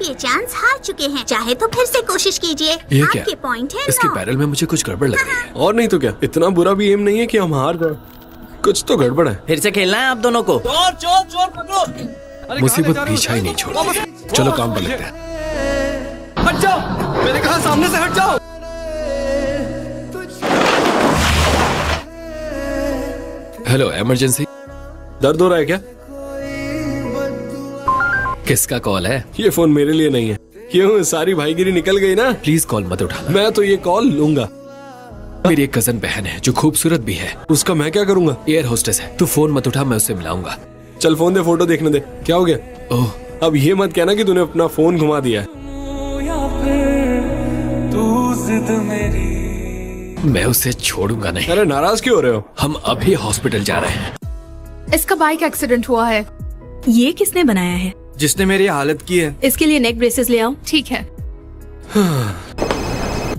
आप ये चांस हार चुके हैं, चाहे तो फिर से कोशिश कीजिए। ये क्या? आपके पॉइंट है इसके 9। बैरल में मुझे कुछ गड़बड़ लग रही है। और नहीं तो क्या, इतना बुरा भी एम नहीं है कि हम हार जाए। कुछ तो गड़बड़ है। फिर से खेलना है आप दोनों को। चोर चोर चोर पकड़ो। मुसीबत पीछा ही नहीं छोड़ती। चलो काम पर लगते हैं। हट जाओ, मैंने कहा सामने से हट जाओ। Hello, emergency. दर्द हो रहा है क्या? किसका कॉल है? ये फोन मेरे लिए नहीं है। क्यों, सारी भाईगिरी निकल गई ना? प्लीज कॉल मत उठाना। मैं तो ये कॉल लूंगा। मेरी एक कजन बहन है जो खूबसूरत भी है। उसका मैं क्या करूंगा? एयर होस्टेस है। तू फोन मत उठा, मैं उससे मिलाऊंगा। चल फोन दे, फोटो देखने दे। क्या हो गया? ओह, अब ये मत कहना कि तूने अपना फोन घुमा दिया। मैं उसे छोड़ूंगा नहीं। अरे नाराज क्यों हो रहे हो? हम अभी हॉस्पिटल जा रहे हैं। इसका बाइक एक्सीडेंट हुआ है। ये किसने बनाया है? जिसने मेरी हालत की है। इसके लिए नेक ब्रेसेस ले आओ। ठीक है।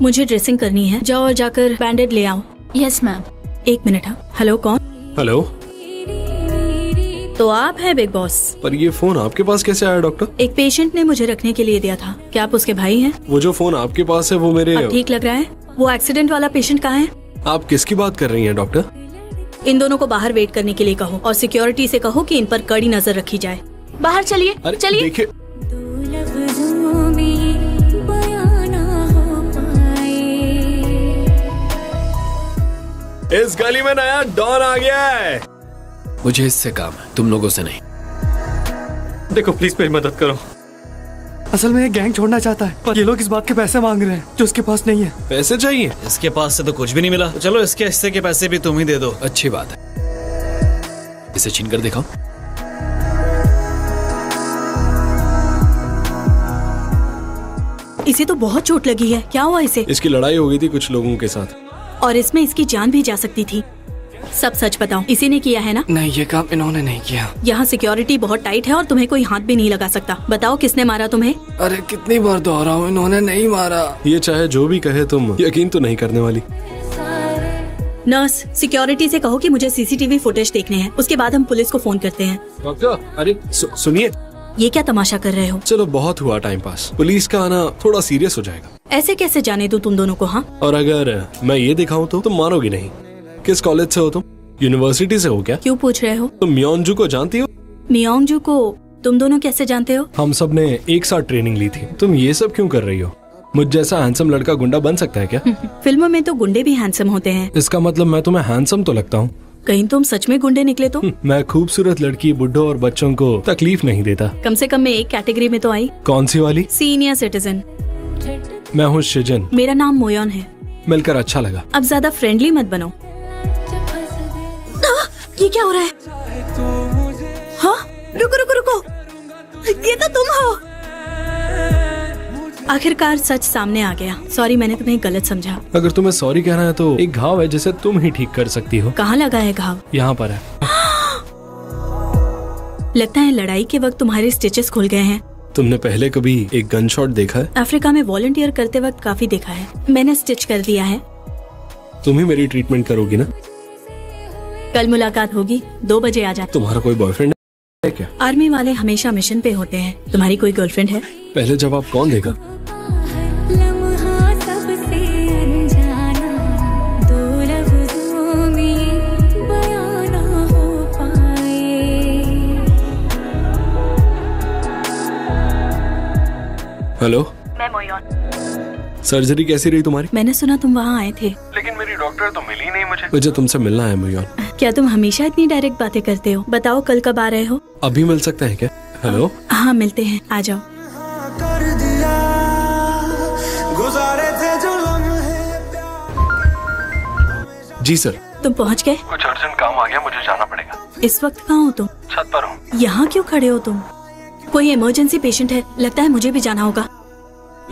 मुझे ड्रेसिंग करनी है, जाओ और जाकर बैंडेड ले आओ। Yes ma'am. एक मिनट। हाँ, हेलो, कौन? हेलो। तो आप है बिग बॉस? पर ये फोन आपके पास कैसे आया डॉक्टर? एक पेशेंट ने मुझे रखने के लिए दिया था। क्या आप उसके भाई हैं? वो जो फोन आपके पास है वो मेरे। अब ठीक लग रहा है? वो एक्सीडेंट वाला पेशेंट कहाँ है? आप किसकी बात कर रही हैं डॉक्टर? इन दोनों को बाहर वेट करने के लिए कहो और सिक्योरिटी से कहो कि इन पर कड़ी नजर रखी जाए। बाहर चलिए। चलिए। देखिए, इस गली में नया डॉन आ गया है। मुझे इससे काम है, तुम लोगों से नहीं। देखो प्लीज मेरी मदद करो। असल में ये गैंग छोड़ना चाहता है, पर ये लोग इस बात के पैसे मांग रहे हैं जो उसके पास नहीं है। पैसे चाहिए? इसके पास से तो कुछ भी नहीं मिला। चलो इसके हिस्से के पैसे भी तुम ही दे दो। अच्छी बात है। इसे छीन कर दिखाओ। इसे तो बहुत चोट लगी है। क्या हुआ इसे? इसकी लड़ाई हो गई थी कुछ लोगों के साथ और इसमें इसकी जान भी जा सकती थी। सब सच बताओ, इसी ने किया है ना? नहीं, ये काम इन्होंने नहीं किया। यहाँ सिक्योरिटी बहुत टाइट है और तुम्हें कोई हाथ भी नहीं लगा सकता। बताओ किसने मारा तुम्हें? अरे कितनी बार दोहराऊं, इन्होंने नहीं मारा। ये चाहे जो भी कहे, तुम यकीन तो नहीं करने वाली। नर्स, सिक्योरिटी से कहो कि मुझे सीसीटीवी फुटेज देखने हैं, उसके बाद हम पुलिस को फोन करते हैं। डॉक्टर, अरे सुनिए। ये क्या तमाशा कर रहे हो? चलो बहुत हुआ टाइम पास। पुलिस का आना थोड़ा सीरियस हो जाएगा। ऐसे कैसे जाने दूं तुम दोनों को? हाँ, और अगर मैं ये दिखाऊं तो तुम मानोगी नहीं। किस कॉलेज से हो तुम? यूनिवर्सिटी से हो क्या? क्यों पूछ रहे हो? तुम म्योंगजू को जानती हो? म्योंगजू को तुम दोनों कैसे जानते हो? हम सब ने एक साथ ट्रेनिंग ली थी। तुम ये सब क्यों कर रही हो? मुझ जैसा हैंडसम लड़का गुंडा बन सकता है क्या? फिल्मों में तो गुंडे भी हैंडसम होते हैं। इसका मतलब मैं तुम्हें हैंडसम तो लगता हूँ? कहीं तुम सच में गुंडे निकले तो? मैं खूबसूरत लड़की, बुड्ढों और बच्चों को तकलीफ नहीं देता। कम से कम मैं एक कैटेगरी में तो आई। कौन सी वाली? Senior citizen. मैं हूँ शिजन। मेरा नाम मोयन है। मिलकर अच्छा लगा। अब ज्यादा फ्रेंडली मत बनो। ये क्या हो रहा है? हाँ, रुको रुको रुको, ये तो तुम हो। आखिरकार सच सामने आ गया। सॉरी, मैंने तुम्हें गलत समझा। अगर तुम्हें सॉरी कहना है तो एक घाव है जिसे तुम ही ठीक कर सकती हो। कहाँ लगा है घाव? यहाँ पर है। लगता है लड़ाई के वक्त तुम्हारे स्टिचेस खुल गए हैं। तुमने पहले कभी एक गन शॉट देखा है? अफ्रीका में वॉलंटियर करते वक्त काफी देखा है। मैंने स्टिच कर दिया है। तुम ही मेरी ट्रीटमेंट करोगी ना? कल मुलाकात होगी, 2 बजे आ जा। तुम्हारा कोई बॉयफ्रेंड है क्या? आर्मी वाले हमेशा मिशन पे होते हैं। तुम्हारी कोई गर्लफ्रेंड है? पहले जवाब कौन देगा? हेलो, मैं मोयन। सर्जरी कैसी रही तुम्हारी? मैंने सुना तुम वहाँ आए थे। लेकिन मेरी डॉक्टर तो मिली नहीं मुझे तुमसे मिलना है मोयन। क्या तुम हमेशा इतनी डायरेक्ट बातें करते हो? बताओ कल कब आ रहे हो? अभी मिल सकते हैं क्या? हेलो। हाँ मिलते हैं, आ जाओ। जी सर। तुम पहुँच गए? कुछ अर्जेंट काम आ गया, मुझे जाना पड़ेगा। इस वक्त कहाँ हो तुम? छत पर हूँ। यहाँ क्यों खड़े हो तुम? कोई इमरजेंसी पेशेंट है, लगता है मुझे भी जाना होगा।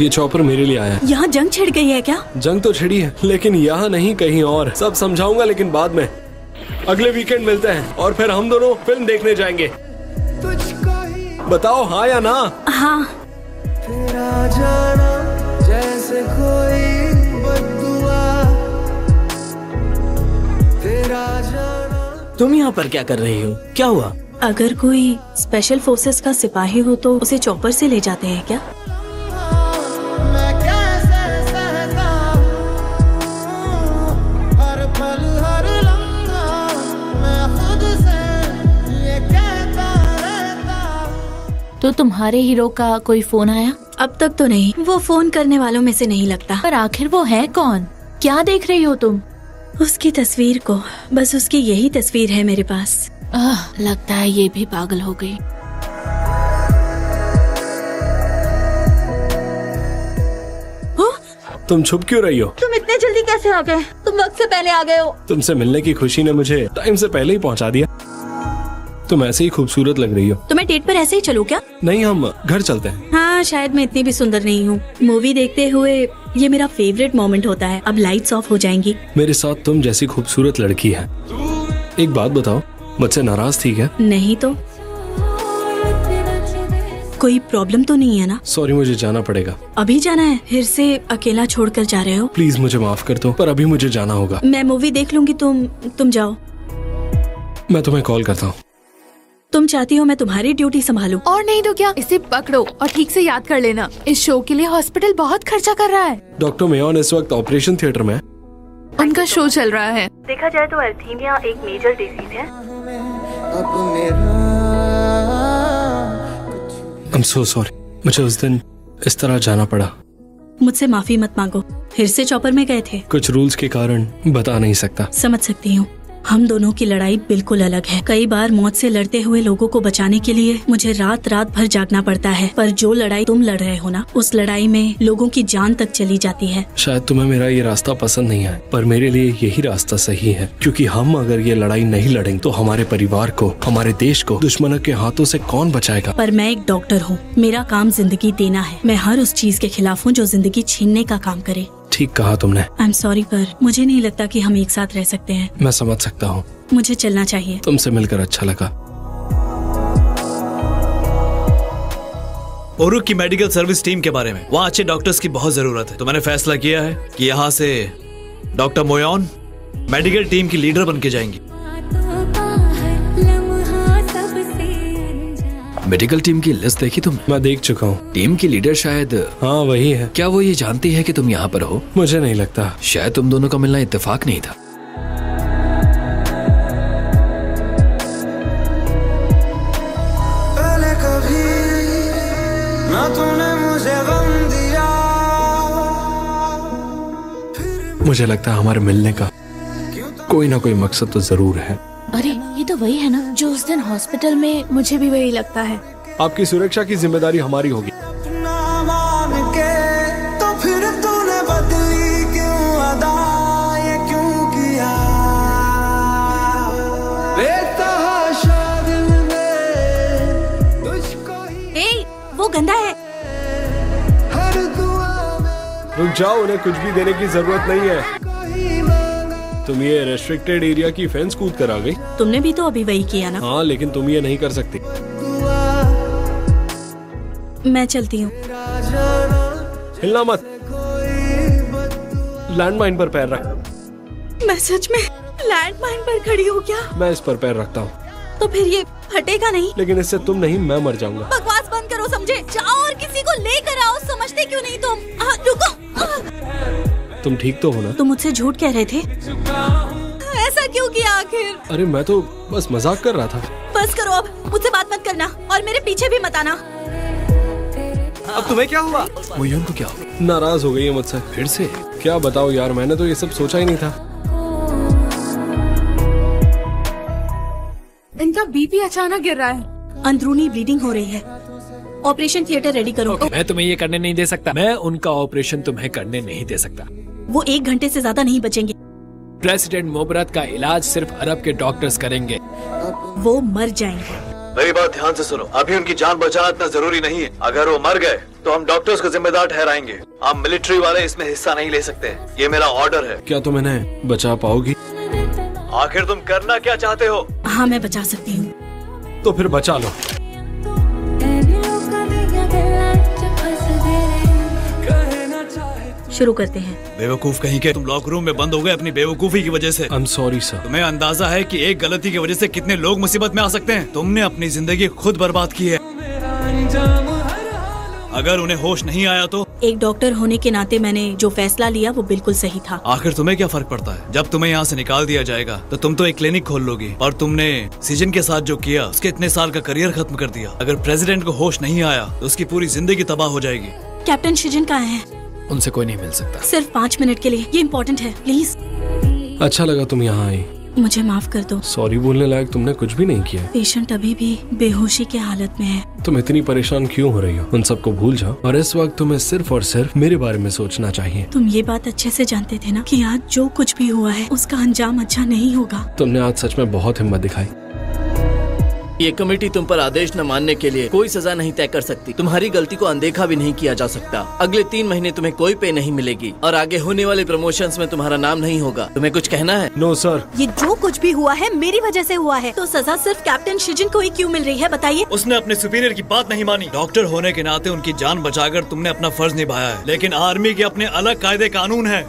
ये चॉपर मेरे लिए आया है। यहाँ जंग छिड़ गई है क्या? जंग तो छिड़ी है, लेकिन यहाँ नहीं, कहीं और। सब समझाऊंगा लेकिन बाद में। अगले वीकेंड मिलते हैं और फिर हम दोनों फिल्म देखने जाएंगे। बताओ हाँ या ना? हाँ। तेरा जाना जैसे कोई बद्दुआ, तेरा जाना। तुम यहाँ पर क्या कर रही हो? क्या हुआ? अगर कोई स्पेशल फोर्सेस का सिपाही हो तो उसे चॉपर से ले जाते हैं क्या? मैं कैसे सहता हर पल हर लम्हा, मैं खुद से ये कहता रहता। तो तुम्हारे हीरो का कोई फोन आया? अब तक तो नहीं, वो फोन करने वालों में से नहीं लगता। पर आखिर वो है कौन? क्या देख रही हो तुम? उसकी तस्वीर को, बस उसकी यही तस्वीर है मेरे पास। लगता है ये भी पागल हो गई। तुम छुप क्यों रही हो? तुम इतने जल्दी कैसे आ गए? तुम वक्त से पहले आ गए हो। तुमसे मिलने की खुशी ने मुझे टाइम से पहले ही पहुंचा दिया। तुम ऐसे ही खूबसूरत लग रही हो। तो मैं डेट पर ऐसे ही चलूं क्या? नहीं, हम घर चलते हैं। हाँ, शायद मैं इतनी भी सुंदर नहीं हूँ। मूवी देखते हुए ये मेरा फेवरेट मोमेंट होता है। अब लाइट्स ऑफ हो जाएंगी। मेरे साथ तुम जैसी खूबसूरत लड़की है। एक बात बताओ, मुझसे नाराज थी क्या? नहीं तो। कोई प्रॉब्लम तो नहीं है ना? सॉरी, मुझे जाना पड़ेगा। अभी जाना है? फिर से अकेला छोड़कर जा रहे हो? प्लीज मुझे माफ कर दो, पर अभी मुझे जाना होगा। मैं मूवी देख लूंगी, तुम जाओ। मैं तुम्हें कॉल करता हूँ। तुम चाहती हो मैं तुम्हारी ड्यूटी संभालूं? और नहीं तो क्या, इसे पकड़ो और ठीक से याद कर लेना। इस शो के लिए हॉस्पिटल बहुत खर्चा कर रहा है। डॉक्टर मेयॉन इस वक्त ऑपरेशन थिएटर में है। उनका शो चल रहा है। देखा जाए तो एर्थीमिया एक मेजर डिजीज है। अब मेरा I'm so sorry, मुझे उस दिन इस तरह जाना पड़ा। मुझसे माफी मत मांगो। फिर से चॉपर में गए थे? कुछ रूल्स के कारण बता नहीं सकता। समझ सकती हूँ। हम दोनों की लड़ाई बिल्कुल अलग है। कई बार मौत से लड़ते हुए लोगों को बचाने के लिए मुझे रात रात भर जागना पड़ता है, पर जो लड़ाई तुम लड़ रहे हो ना, उस लड़ाई में लोगों की जान तक चली जाती है। शायद तुम्हें मेरा ये रास्ता पसंद नहीं है, पर मेरे लिए यही रास्ता सही है, क्योंकि हम अगर ये लड़ाई नहीं लड़ेंगे तो हमारे परिवार को, हमारे देश को दुश्मनों के हाथों से कौन बचाएगा? पर मैं एक डॉक्टर हूँ, मेरा काम जिंदगी देना है। मैं हर उस चीज के खिलाफ हूँ जो जिंदगी छीनने का काम करे। ठीक कहा तुमने। आई एम सॉरी, पर मुझे नहीं लगता कि हम एक साथ रह सकते हैं। मैं समझ सकता हूँ। मुझे चलना चाहिए। तुमसे मिलकर अच्छा लगा। ओरुक की मेडिकल सर्विस टीम के बारे में, वहाँ अच्छे डॉक्टर्स की बहुत जरूरत है। तो मैंने फैसला किया है कि यहाँ से डॉक्टर मोयॉन मेडिकल टीम की लीडर बन के जाएंगी। मेडिकल टीम की लिस्ट देखी तुम? मैं देख चुका हूँ। टीम की लीडर शायद, हाँ वही है। क्या वो ये जानती है कि तुम यहाँ पर हो? मुझे नहीं लगता। शायद तुम दोनों का मिलना इत्तेफाक नहीं था। पहले कभी ना तूने मुझे गम दिया। मुझे लगता है हमारे मिलने का कोई ना कोई मकसद तो जरूर है। अरे ये तो वही है ना जो उस दिन हॉस्पिटल में। मुझे भी वही लगता है। आपकी सुरक्षा की जिम्मेदारी हमारी होगी। ना मान के तो फिर तूने बदली क्यों अदा, ये क्यों किया? बेतहाशा दिल में तुझको ही ए, वो गंदा है। हर दुआ में रुक जाओ, उन्हें कुछ भी देने की जरूरत नहीं है। कोई मांगा। तुम ये रेस्ट्रिक्टेड एरिया की फेंस कूद कर आ गई। तुमने भी तो अभी वही किया ना। हाँ, लेकिन तुम ये नहीं कर सकती। मैं चलती हूँ। हिलना मत। लैंडमाइन पर पैर रख। मैं सच में लैंडमाइन पर खड़ी हूँ क्या? मैं इस पर पैर रखता हूँ। तो फिर ये फटेगा नहीं? लेकिन इससे तुम नहीं, मैं मर जाऊंगा। बकवास बंद करो, समझे? जाओ और किसी को लेकर आओ। समझते क्यों नहीं तुम? रुको। तुम ठीक तो हो ना? तुम मुझसे झूठ कह रहे थे? ऐसा क्यों किया आखिर? अरे मैं तो बस मजाक कर रहा था। बस करो अब, मुझसे बात मत करना और मेरे पीछे भी मत आना। अब तुम्हें क्या हुआ? मोयन को क्या हो? नाराज हो गई है मुझसे फिर से। क्या बताओ यार, मैंने तो ये सब सोचा ही नहीं था। इनका बीपी अचानक गिर रहा है। अंदरूनी ब्लीडिंग हो रही है। ऑपरेशन थिएटर रेडी करो। मैं तुम्हें ये करने नहीं दे सकता। मैं उनका ऑपरेशन तुम्हें करने नहीं दे सकता। वो 1 घंटे से ज्यादा नहीं बचेंगे। प्रेसिडेंट मोबरत का इलाज सिर्फ अरब के डॉक्टर्स करेंगे। वो मर जाएंगे। मेरी बात ध्यान से सुनो। अभी उनकी जान बचाना इतना जरूरी नहीं है। अगर वो मर गए तो हम डॉक्टर्स को जिम्मेदार ठहराएंगे। आप मिलिट्री वाले इसमें हिस्सा नहीं ले सकते। ये मेरा ऑर्डर है। क्या तुम इन्हें बचा पाओगी? आखिर तुम करना क्या चाहते हो? हाँ, मैं बचा सकती हूँ। तो फिर बचा लो। शुरू करते हैं। बेवकूफ कहीं के, तुम लॉक रूम में बंद हो गए अपनी बेवकूफी की वजह से। I am sorry sir. तुम्हें अंदाजा है कि एक गलती की वजह से कितने लोग मुसीबत में आ सकते हैं? तुमने अपनी जिंदगी खुद बर्बाद की है। अगर उन्हें होश नहीं आया तो? एक डॉक्टर होने के नाते मैंने जो फैसला लिया वो बिल्कुल सही था। आखिर तुम्हें क्या फर्क पड़ता है? जब तुम्हें यहाँ से निकाल दिया जाएगा तो तुम तो एक क्लिनिक खोल लोगी। और तुमने सीजन के साथ जो किया उसके इतने साल का करियर खत्म कर दिया। अगर प्रेसिडेंट को होश नहीं आया तो उसकी पूरी जिंदगी तबाह हो जाएगी। कैप्टन शिजन कहाँ है? उनसे कोई नहीं मिल सकता। सिर्फ 5 मिनट के लिए, ये इम्पोर्टेंट है, प्लीज। अच्छा लगा तुम यहाँ आई। मुझे माफ कर दो। सॉरी बोलने लायक तुमने कुछ भी नहीं किया। पेशेंट अभी भी बेहोशी की हालत में है। तुम इतनी परेशान क्यों हो रही हो? उन सबको भूल जाओ और इस वक्त तुम्हें सिर्फ और सिर्फ मेरे बारे में सोचना चाहिए। तुम ये बात अच्छे से जानते थे ना कि आज जो कुछ भी हुआ है उसका अंजाम अच्छा नहीं होगा। तुमने आज सच में बहुत हिम्मत दिखाई। ये कमेटी तुम पर आदेश न मानने के लिए कोई सजा नहीं तय कर सकती। तुम्हारी गलती को अनदेखा भी नहीं किया जा सकता। अगले 3 महीने तुम्हें कोई पे नहीं मिलेगी और आगे होने वाले प्रमोशंस में तुम्हारा नाम नहीं होगा। तुम्हें कुछ कहना है? No sir. ये जो कुछ भी हुआ है मेरी वजह से हुआ है, तो सजा सिर्फ कैप्टन शिजन को ही क्यों मिल रही है बताइए? उसने अपने सुपीरियर की बात नहीं मानी। डॉक्टर होने के नाते उनकी जान बचाकर तुमने अपना फर्ज निभाया है, लेकिन आर्मी के अपने अलग कायदे कानून है।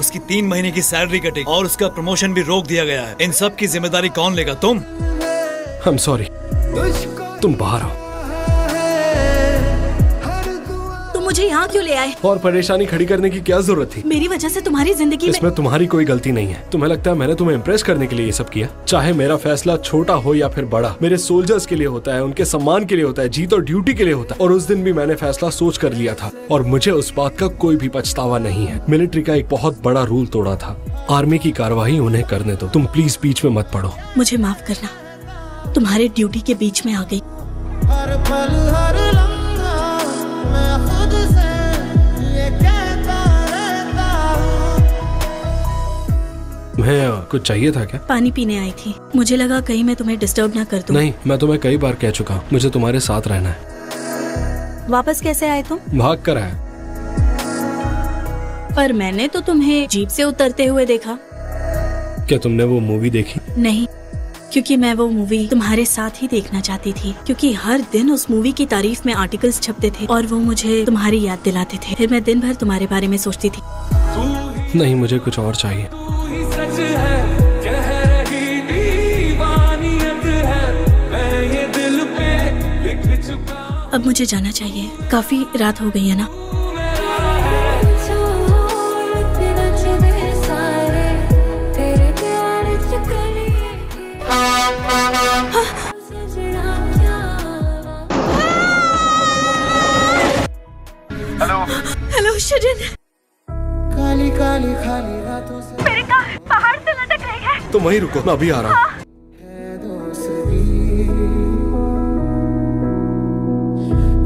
उसकी 3 महीने की सैलरी कटेगी और उसका प्रमोशन भी रोक दिया गया है। इन सब की जिम्मेदारी कौन लेगा? तुम। I'm sorry। तुम बाहर आओ। तुम मुझे यहाँ क्यों ले आए? और परेशानी खड़ी करने की क्या जरूरत थी? मेरी वजह से तुम्हारी जिंदगी में इसमें तुम्हारी कोई गलती नहीं है। तुम्हें लगता है मैंने तुम्हें इम्प्रेस करने के लिए ये सब किया? चाहे मेरा फैसला छोटा हो या फिर बड़ा, मेरे सोल्जर्स के लिए होता है, उनके सम्मान के लिए होता है, जीत और ड्यूटी के लिए होता है। और उस दिन भी मैंने फैसला सोच कर लिया था और मुझे उस बात का कोई भी पछतावा नहीं है। मिलिट्री का एक बहुत बड़ा रूल तोड़ा था। आर्मी की कार्रवाई उन्हें करने दो। तुम प्लीज बीच में मत पड़ो। मुझे माफ करना, तुम्हारे ड्यूटी के बीच में आ गई। हर पल हर लम्हा मैं खुद से ये कहता रहता हूँ। मैं कुछ चाहिए था क्या? पानी पीने आई थी। मुझे लगा कहीं मैं तुम्हें डिस्टर्ब ना कर दूं। नहीं, मैं तुम्हें कई बार कह चुका हूँ मुझे तुम्हारे साथ रहना है। वापस कैसे आए तुम? भाग कर आया। पर मैंने तो तुम्हें जीप से उतरते हुए देखा। क्या तुमने वो मूवी देखी? नहीं, क्योंकि मैं वो मूवी तुम्हारे साथ ही देखना चाहती थी। क्योंकि हर दिन उस मूवी की तारीफ में आर्टिकल्स छपते थे और वो मुझे तुम्हारी याद दिलाते थे। फिर मैं दिन भर तुम्हारे बारे में सोचती थी। नहीं, मुझे कुछ और चाहिए। अब मुझे जाना चाहिए, काफी रात हो गई है ना। हेलो शिजन। काली काली खाली रातों से मेरी कार पहाड़ से लटक रही है। तुम वहीं रुको, मैं अभी आ रहा हूँ। है दोस्ती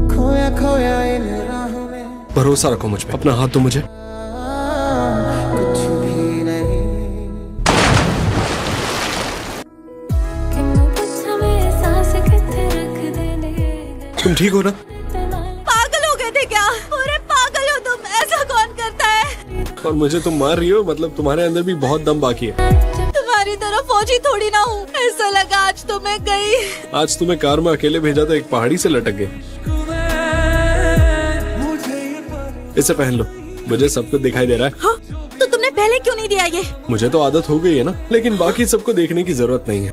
खोया खोया इन राहों में। भरोसा रखो मुझ पे। अपना हाथ दो मुझे। कुछ भी नहीं। तुम ठीक हो ना? पागल हो गए थे क्या? अरे पागल हो तुम, ऐसा कौन करता है? और मुझे तुम मार रही हो? मतलब तुम्हारे अंदर भी बहुत दम बाकी है। तुम्हारी तरह फौजी थोड़ी ना हूँ। ऐसा लगा आज तो मैं गई। आज तुम्हें कार में अकेले भेजा तो एक पहाड़ी से लटक गए। इसे पहन लो, मुझे सब कुछ दिखाई दे रहा है। हाँ, तो तुमने पहले क्यों नहीं दिया ये? मुझे तो आदत हो गई है ना, लेकिन बाकी सबको देखने की जरूरत नहीं है।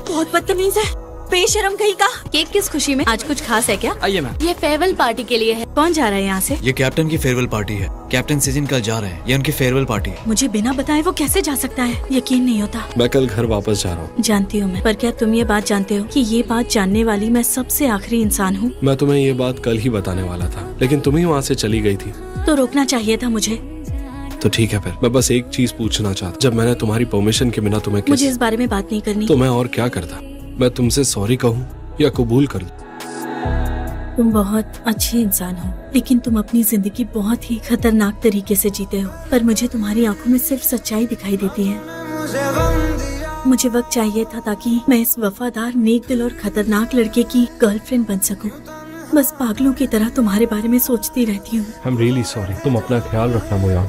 बहुत बदतमीज है, बेशरम कहीं का। केक किस खुशी में? आज कुछ खास है क्या? आइए मैम। ये फेयरवेल पार्टी के लिए है। कौन जा रहा है यहाँ से? ये कैप्टन की फेयरवेल पार्टी है। कैप्टन सीजन कल जा रहे हैं। ये उनकी फेयरवेल पार्टी है। मुझे बिना बताए वो कैसे जा सकता है? यकीन नहीं होता। मैं कल घर वापस जा रहा हूँ। जानती हूँ मैं, पर क्या तुम ये बात जानते हो कि ये बात जानने वाली मैं सबसे आखिरी इंसान हूँ? मैं तुम्हें ये बात कल ही बताने वाला था, लेकिन तुम ही वहाँ से चली गई थी। तो रोकना चाहिए था मुझे। तो ठीक है, फिर मैं बस एक चीज पूछना चाहता। जब मैंने तुम्हारी परमिशन के बिना तुम्हें मुझे इस बारे में बात नहीं करनी। तो मैं और क्या करता? मैं तुमसे सॉरी कहूँ या कबूल कर लूं? तुम बहुत अच्छे इंसान हो, लेकिन तुम अपनी जिंदगी बहुत ही खतरनाक तरीके से जीते हो। पर मुझे तुम्हारी आंखों में सिर्फ सच्चाई दिखाई देती है। मुझे वक्त चाहिए था ताकि मैं इस वफादार, नेक दिल और खतरनाक लड़के की गर्लफ्रेंड बन सकूं। बस पागलों की तरह तुम्हारे बारे में सोचती रहती हूँ। I'm really sorry। तुम अपना ख्याल रखना मोया।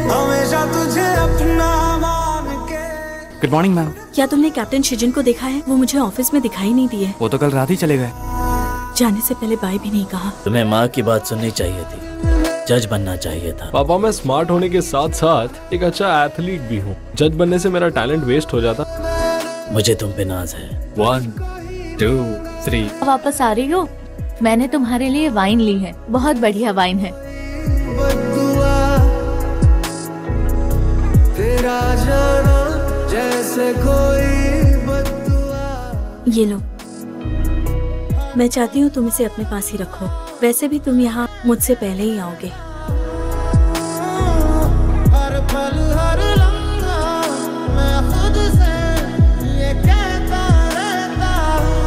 हमेशा तुझे अपना मान के। Good morning ma'am. क्या तुमने कैप्टन शिजन को देखा है? वो मुझे ऑफिस में दिखाई नहीं दिए। वो तो कल रात ही चले गए। जाने से पहले बाय भी नहीं कहा। तुम्हें माँ की बात सुननी चाहिए थी। जज बनना चाहिए था। पापा मैं स्मार्ट होने के साथ साथ एक अच्छा एथलीट भी हूँ। जज बनने से मेरा टैलेंट वेस्ट हो जाता। मुझे तुम पे नाज है। 1 2 3 वापस आ रही हो? मैंने तुम्हारे लिए वाइन ली है, बहुत बढ़िया वाइन है। तेरा जाना जैसे कोई बददुआ। ये लो, मैं चाहती हूँ तुम इसे अपने पास ही रखो। वैसे भी तुम यहाँ मुझसे पहले ही आओगे। हर पल हर लम्हा मैं खुद से ये कहता रहता हूँ,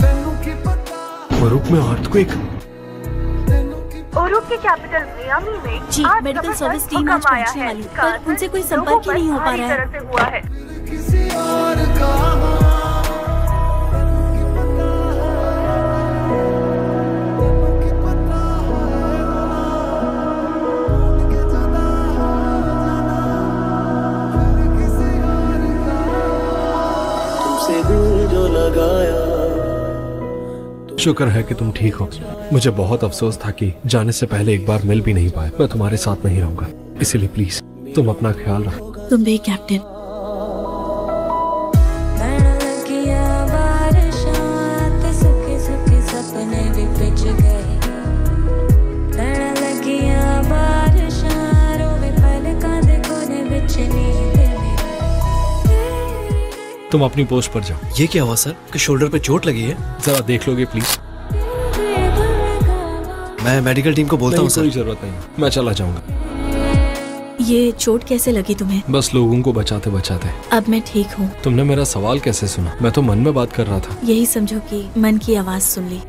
तेनू की पता। रुक में अर्थक्वेक। उरुक की कैपिटल मियामी में जी, आज मेडिकल सुबह सर्विस तक टीम आज भूकंप आया पहुंचने है। वाली है, पर उनसे कोई संपर्क ही लोगों नहीं हो पर पा रहा है। भारी तरह से हुआ है। किसी और का शुक्र है कि तुम ठीक हो। मुझे बहुत अफसोस था कि जाने से पहले एक बार मिल भी नहीं पाए। मैं तुम्हारे साथ नहीं रहूंगा, इसीलिए प्लीज तुम अपना ख्याल रखो। तुम भी कैप्टन। तुम अपनी पोस्ट पर जाओ। ये क्या हुआ सर? कि शोल्डर पे चोट लगी है? जरा देख लोगे प्लीज? मैं मेडिकल टीम को बोलता हूँ कोई सर। जरूरत नहीं, मैं चला जाऊंगा। ये चोट कैसे लगी तुम्हें? बस लोगों को बचाते बचाते। अब मैं ठीक हूँ। तुमने मेरा सवाल कैसे सुना? मैं तो मन में बात कर रहा था। यही समझो कि मन की आवाज सुन ली।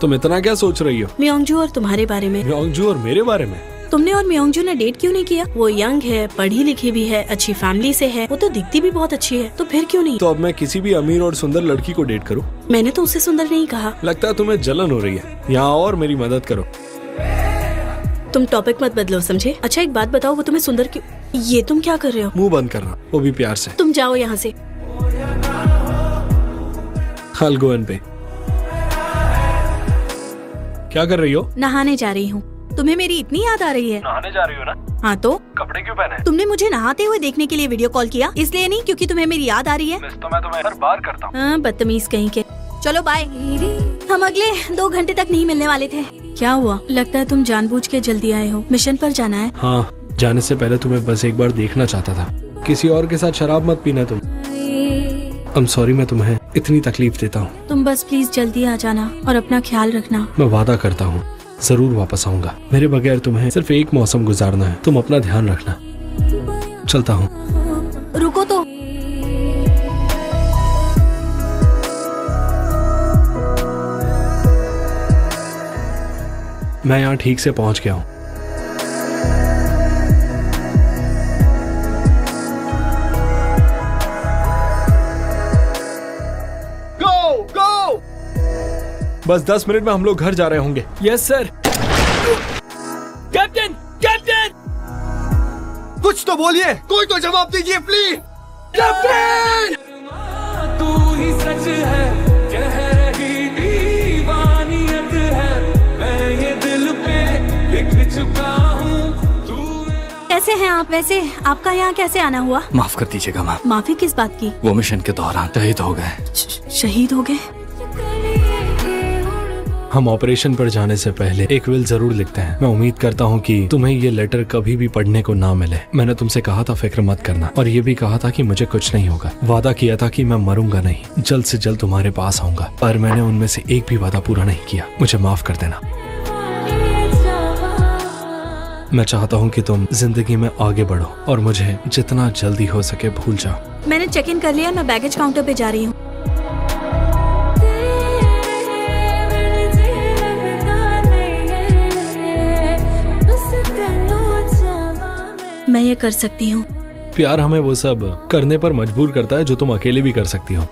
तुम इतना क्या सोच रही हो? म्योंगजू और तुम्हारे बारे में। म्योंगजू और मेरे बारे में? तुमने और म्योंगजू ने डेट क्यों नहीं किया? वो यंग है, पढ़ी लिखी भी है, अच्छी फैमिली से है, वो तो दिखती भी बहुत अच्छी है, तो फिर क्यों नहीं? तो अब मैं किसी भी अमीर और सुंदर लड़की को डेट करूं? मैंने तो उससे सुंदर नहीं कहा। लगता है तुम्हें जलन हो रही है। यहाँ और मेरी मदद करो। तुम टॉपिक मत बदलो, समझे? अच्छा एक बात बताओ, वो तुम्हें सुंदर क्यों? ये तुम क्या कर रहे हो? मुंह बंद करना, वो भी प्यार से। तुम जाओ यहाँ से। I'll go and pay। क्या कर रही हो? नहाने जा रही हूँ। तुम्हें मेरी इतनी याद आ रही है? नहाने जा रही हो ना? हाँ तो? कपड़े क्यों पहने? तुमने मुझे नहाते हुए देखने के लिए वीडियो कॉल किया, इसलिए नहीं क्योंकि तुम्हें मेरी याद आ रही है। तो मैं तुम्हें हर बार करता हूँ। हाँ, बदतमीज कहीं के। चलो बाय। हम अगले 2 घंटे तक नहीं मिलने वाले थे। क्या हुआ? लगता है तुम जानबूझ के जल्दी आए हो। मिशन पर जाना है? हाँ, जाने से पहले तुम्हें बस एक बार देखना चाहता था। किसी और के साथ शराब मत पीना तुम। I'm sorry मैं तुम्हें इतनी तकलीफ देता हूँ। तुम बस प्लीज जल्दी आ जाना और अपना ख्याल रखना। मैं वादा करता हूँ जरूर वापस आऊंगा। मेरे बगैर तुम्हें सिर्फ एक मौसम गुजारना है। तुम अपना ध्यान रखना। चलता हूँ। रुको तो। मैं यहाँ ठीक से पहुँच गया हूँ। बस 10 मिनट में हम लोग घर जा रहे होंगे। Yes sir. Captain, captain! कुछ तो बोलिए, कोई तो जवाब दीजिए प्लीज। कैप्टन! तू ही सच है, कह रही दीवानियत है, मैं ये दिल पे लिख चुका हूँ। कैसे हैं आप? वैसे आपका यहाँ कैसे आना हुआ? माफ कर दीजिएगा मैम। माफी किस बात की? वो मिशन के दौरान शहीद हो गए। शहीद हो गए? हम ऑपरेशन पर जाने से पहले एक विल जरूर लिखते हैं। मैं उम्मीद करता हूँ कि तुम्हें ये लेटर कभी भी पढ़ने को ना मिले। मैंने तुमसे कहा था फिक्र मत करना, और ये भी कहा था कि मुझे कुछ नहीं होगा। वादा किया था कि मैं मरूंगा नहीं, जल्द से जल्द तुम्हारे पास आऊंगा, पर मैंने उनमें से एक भी वादा पूरा नहीं किया। मुझे माफ कर देना। मैं चाहता हूँ कि तुम जिंदगी में आगे बढ़ो और मुझे जितना जल्दी हो सके भूल जाओ। मैंने चेक इन कर लिया, मैं बैगेज काउंटर पे जा रही हूँ। मैं ये कर सकती हूँ। प्यार हमें वो सब करने पर मजबूर करता है जो तुम अकेले भी कर सकती हो।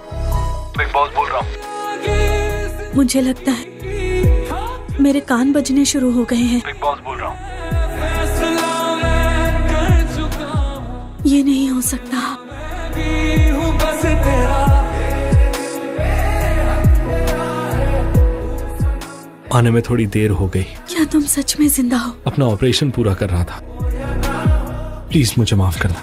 बिग बॉस बोल रहा हूँ। मुझे लगता है मेरे कान बजने शुरू हो गए हैं। बिग बॉस बोल रहा हूँ। ये नहीं हो सकता। आने में थोड़ी देर हो गई। क्या तुम सच में जिंदा हो? अपना ऑपरेशन पूरा कर रहा था। प्लीज मुझे माफ करना।